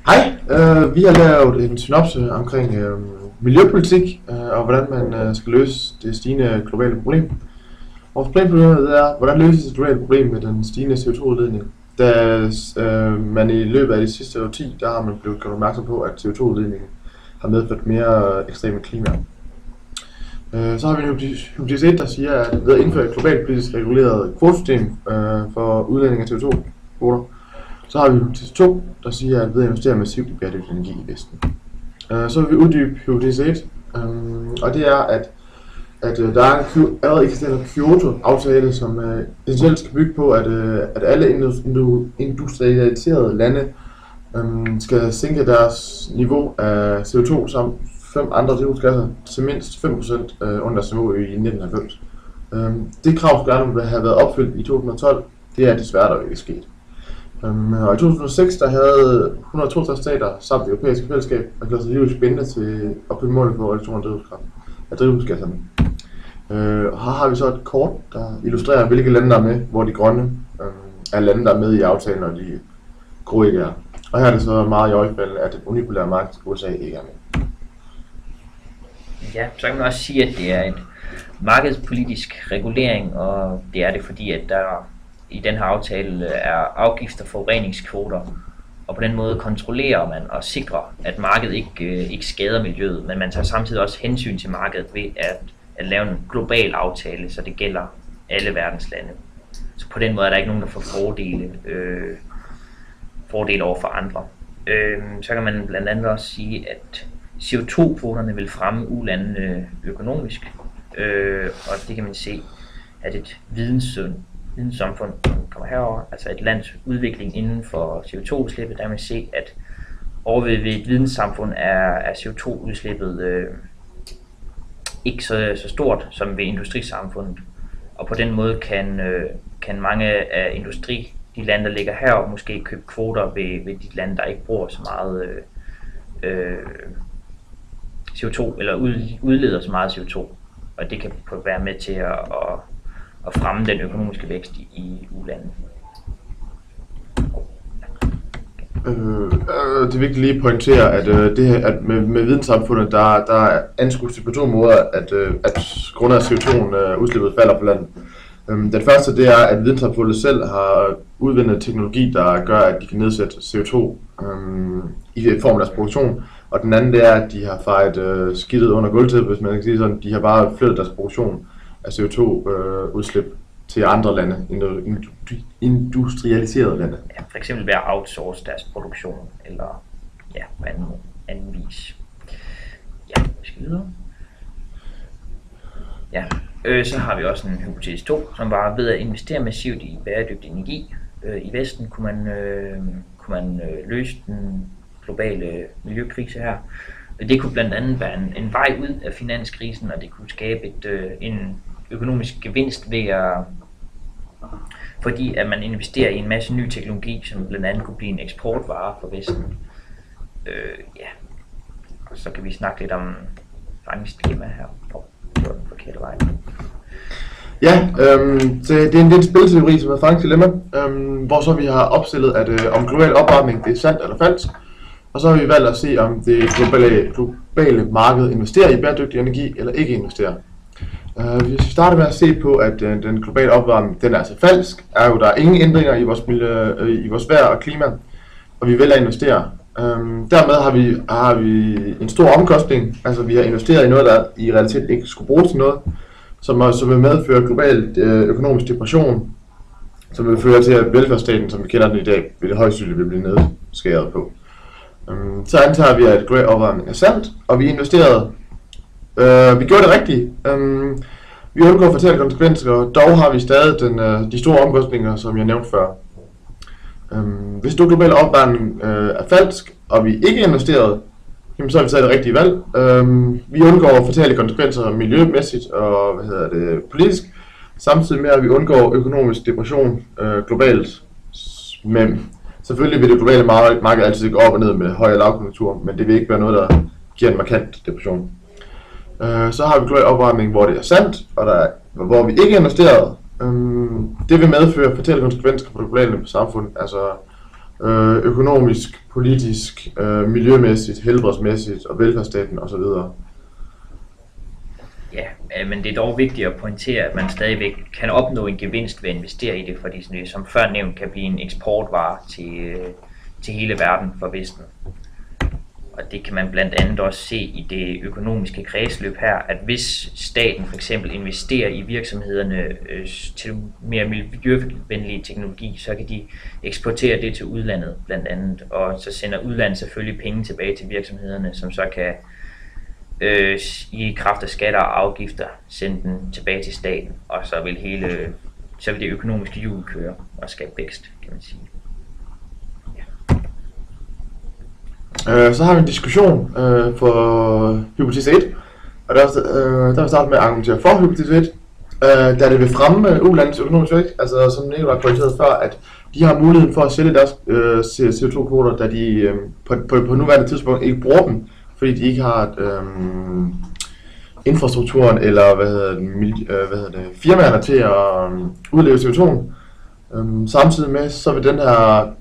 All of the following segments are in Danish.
Hej, vi har lavet en synopse omkring miljøpolitik og hvordan man skal løse det stigende globale problem. Vores plan på det er, hvordan løses det globale problem med den stigende CO2-udledning. Da man i løbet af de sidste årti, der har man blevet gjort opmærksom på, at CO2-udledningen har medført mere ekstreme klima. Så har vi en hypotese, der siger, at ved at indføre et globalt politisk reguleret kvotesystem for udledning af CO2-kvoter, så har vi hypotese 2, der siger, at ved at investere massivt i bæredygtig energi i Vesten. Så vil vi uddybe hypotese 1, og det er, at der er en allerede eksisterende Kyoto-aftale, som essentielt skal bygge på, at alle industrialiserede lande skal sænke deres niveau af CO2 samt 5 andre drivhusgasser til mindst 5% under deres niveau i 1990. Det krav skulle gerne have været opfyldt i 2012, det er desværre der ikke sket. Og i 2006 der havde 162 stater samt det europæiske fællesskab erklæret sig livligt bindende til opfylde målet for reduktion af drivhusgasserne. Og her har vi så et kort, der illustrerer, hvilke lande der er med, hvor de grønne er lande, der er med i aftalen, og de grå ikke er. Og her er det så meget i øjefaldende, at den unipolære magt USA ikke er med. Ja, så kan man også sige, at det er en markedspolitisk regulering, og det er det fordi, at der i den her aftale er afgifter og forureningskvoter, og på den måde kontrollerer man og sikrer, at markedet ikke skader miljøet, men man tager samtidig også hensyn til markedet ved at lave en global aftale, så det gælder alle verdens lande. Så på den måde er der ikke nogen, der får fordele over for andre. Så kan man blandt andet også sige, at CO2-kvoterne vil fremme ulandene økonomisk, og det kan man se, at et videnssamfund kommer herover, altså et lands udvikling inden for CO2-udslippet, der kan man se, at over ved et videnssamfund er CO2-udslippet ikke så stort som ved industrisamfundet, og på den måde kan mange af de lande, der ligger herover, måske købe kvoter ved de lande, der ikke bruger så meget CO2, eller udleder så meget CO2, og det kan være med til at fremme den økonomiske vækst i u-landene. Det er vigtigt lige at pointere, at med videnssamfundet, der anskues det på to måder, at grund af CO2-udslippet falder på landet. Den første, det er, at videnssamfundet selv har udviklet teknologi, der gør, at de kan nedsætte CO2 i form af deres produktion. Og den anden, det er, at de har fejret skidtet under gulvtæppet, hvis man kan sige sådan. De har bare flyttet deres produktion af CO2-udslip til andre lande, industrialiserede lande. Ja, for eksempel ved at outsource deres produktion, eller ja, på anden vis. Ja, vi skal videre. Ja, så har vi også en hypotese 2, som var ved at investere massivt i bæredygtig energi. I Vesten kunne man løse den globale miljøkrise her. Det kunne blandt andet være en vej ud af finanskrisen, og det kunne skabe en økonomisk gevinst fordi at man investerer i en masse ny teknologi, som blandt andet kunne blive en eksportvare for Vesten. Ja, og så kan vi snakke lidt om regningsskema her på den forkerte vej. Ja, det er en spilteori, som er fangdilemma, hvor så vi har opstillet, at om global opvarmning det er sandt eller falsk. Og så har vi valgt at se, om det globale marked investerer i bæredygtig energi eller ikke investerer. Hvis vi starter med at se på, at den globale opvarmning den er altså falsk, er jo der er ingen ændringer i vores vejr og klima, og vi vælger at investere. Dermed har vi en stor omkostning, altså vi har investeret i noget, der i realiteten ikke skulle bruges til noget, som vil medføre global økonomisk depression, som vil føre til, at velfærdsstaten, som vi kender den i dag, vil det højst sandsynligt blive nedskæret på. Så antager vi, at global opvarmning er sandt, og vi investerede. Vi gjorde det rigtigt. Vi undgår fatale konsekvenser, dog har vi stadig de store omkostninger, som jeg nævnte før. Hvis du global opvarmning er falsk, og vi ikke investerede, så har vi taget det rigtige valg. Vi undgår fatale konsekvenser miljømæssigt og politisk, samtidig med at vi undgår økonomisk depression globalt. Men selvfølgelig vil det globale marked altid gå op og ned med høj- og lavkonjunktur, men det vil ikke være noget, der giver en markant depression. Så har vi global opvarmning, hvor det er sandt, og hvor vi ikke investerer. Det vil medføre fatale konsekvenser for det globale samfund, altså økonomisk, politisk, miljømæssigt, helbredsmæssigt og velfærdsstaten osv. Ja, men det er dog vigtigt at pointere, at man stadigvæk kan opnå en gevinst ved at investere i det, fordi sådan det, som før nævnt, kan blive en eksportvare til hele verden for Vesten. Og det kan man blandt andet også se i det økonomiske kredsløb her, at hvis staten for eksempel investerer i virksomhederne til mere miljøvenlig teknologi, så kan de eksportere det til udlandet blandt andet, og så sender udlandet selvfølgelig penge tilbage til virksomhederne, som så kan i kraft af skatter og afgifter sende den tilbage til staten, og så vil det økonomiske hjul køre og skabe vækst, kan man sige. Så har vi en diskussion for hypotese 1, og der vil starte med at argumentere for hypotese 1, da det vil fremme ulandets økonomisk vækst, altså som Nicolai pointerede før, at de har muligheden for at sælge deres CO2-kvoter, da de på nuværende tidspunkt ikke bruger dem, fordi de ikke har infrastrukturen eller firmaerne til at udleve CO2'en. Samtidig med, så vil det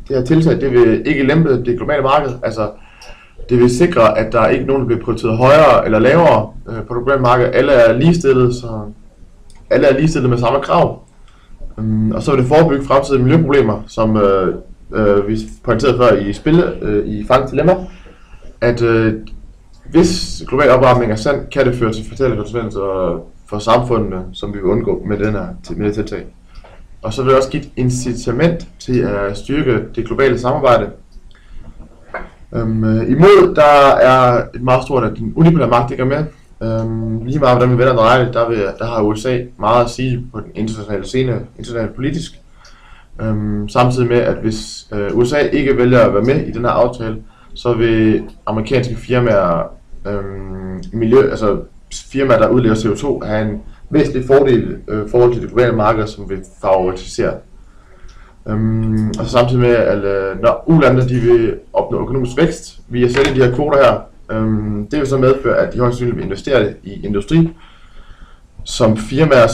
her tiltag, det vil ikke lempe det globale marked, altså det vil sikre, at der ikke er nogen, der bliver prioriteret højere eller lavere på det globale marked. Alle er ligestillet med samme krav. Og så vil det forebygge fremtidige miljøproblemer, som vi pointerede før i Fangs Dilemma, at hvis global opvarmning er sand, kan det føre til fatale konsekvenser for samfundene, som vi vil undgå med det tiltag. Og så vil det også give et incitament til at styrke det globale samarbejde. Imod, der er et meget stort, at den unipolare magt ikke er med. Lige meget hvordan vi vender dreje, der har USA meget at sige på den internationale scene, internationalt politisk. Samtidig med, at hvis USA ikke vælger at være med i den her aftale, så vil amerikanske firmaer, firmaer, der udleder CO2, have en væsentlig fordel forhold til det globale marked, som vil favorisere. Og så samtidig med, at når ulandene de vil opnå økonomisk vækst via at sælge de her kvoter her, det vil så medføre, at de højst sandsynligt vil investere i industri, som firmaer,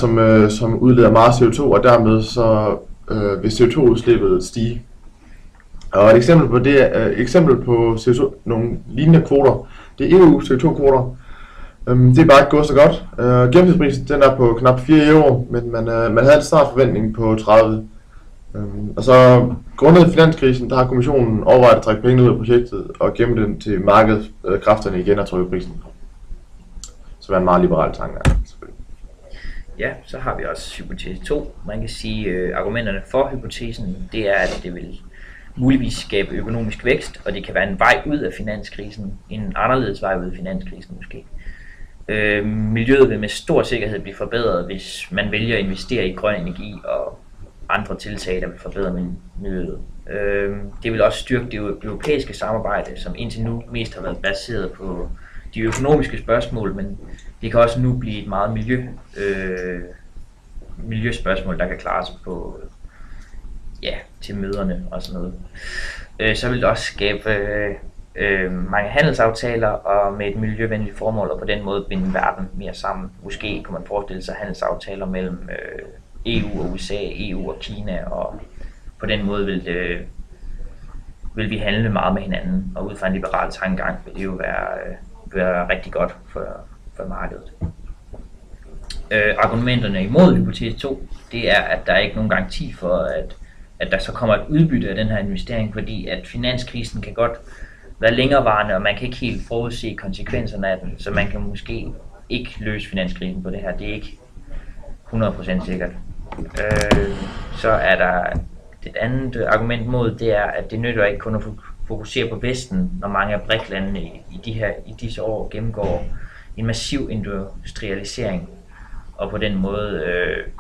som udleder meget CO2, og dermed så vil CO2-udslippet stige. Og et eksempel på CO2, nogle lignende kvoter, det er EU CO2-kvoter. Det er bare ikke gået så godt. Gennemsnitsprisen den er på knap 4 euro, men man havde en startforventning på 30. Og så grundet finanskrisen, der har kommissionen overvejet at trække penge ud af projektet og gemme den til markedskræfterne igen og trykke prisen. Så det er en meget liberal tanke der, selvfølgelig. Ja, så har vi også hypotese 2. Man kan sige, argumenterne for hypotesen, det er, at det vil muligvis skabe økonomisk vækst, og det kan være en vej ud af finanskrisen, en anderledes vej ud af finanskrisen måske. Miljøet vil med stor sikkerhed blive forbedret, hvis man vælger at investere i grøn energi og andre tiltag, der vil forbedre miljøet. Det vil også styrke det europæiske samarbejde, som indtil nu mest har været baseret på de økonomiske spørgsmål, men det kan også nu blive et meget miljøspørgsmål, der kan klares på til møderne og sådan noget. Så vil det også skabe mange handelsaftaler og med et miljøvenligt formål, og på den måde binde verden mere sammen. Måske kunne man forestille sig handelsaftaler mellem EU og USA, EU og Kina, og på den måde vil vi handle meget med hinanden, og ud fra en liberal tankegang vil det jo være rigtig godt for markedet. Argumenterne imod hypotese 2, det er, at der er ikke nogen garanti for, at der så kommer et udbytte af den her investering, fordi at finanskrisen kan godt være længerevarende, og man kan ikke helt forudse konsekvenserne af den, så man kan måske ikke løse finanskrisen på det her. Det er ikke 100% sikkert. Så er der et andet argument mod, det er, at det nytter ikke kun at fokusere på Vesten, når mange af BRIC-landene i disse år gennemgår en massiv industrialisering, og på den måde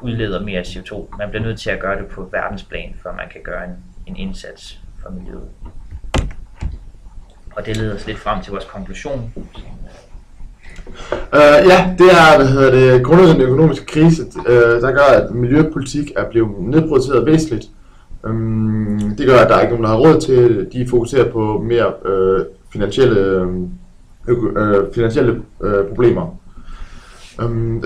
udleder mere CO2. Man bliver nødt til at gøre det på verdensplan, før man kan gøre en indsats for miljøet. Og det leder os lidt frem til vores konklusion. Det er grundet den økonomiske krise, der gør, at miljøpolitik er blevet nedprioriteret væsentligt. Det gør, at der er ikke nogen, der har råd til, de fokuserer på mere finansielle problemer.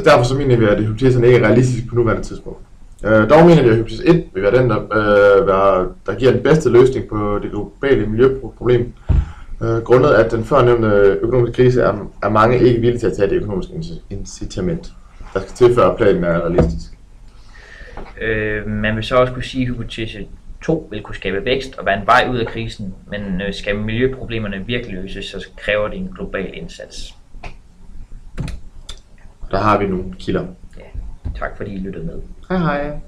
Derfor så mener vi, at hypoteserne ikke er realistisk på nuværende tidspunkt. Dog mener vi, at hypotesis 1 vil være den, der giver den bedste løsning på det globale miljøproblem. Grundet at den førnævnte økonomiske krise er mange ikke villige til at tage det økonomiske incitament, der skal til, før planen er realistisk. Man vil så også kunne sige, at hypotese 2 vil kunne skabe vækst og være en vej ud af krisen, men skal miljøproblemerne virkelig løses, så kræver det en global indsats. Der har vi nogle kilder. Ja, tak fordi I lyttede med. Hej hej.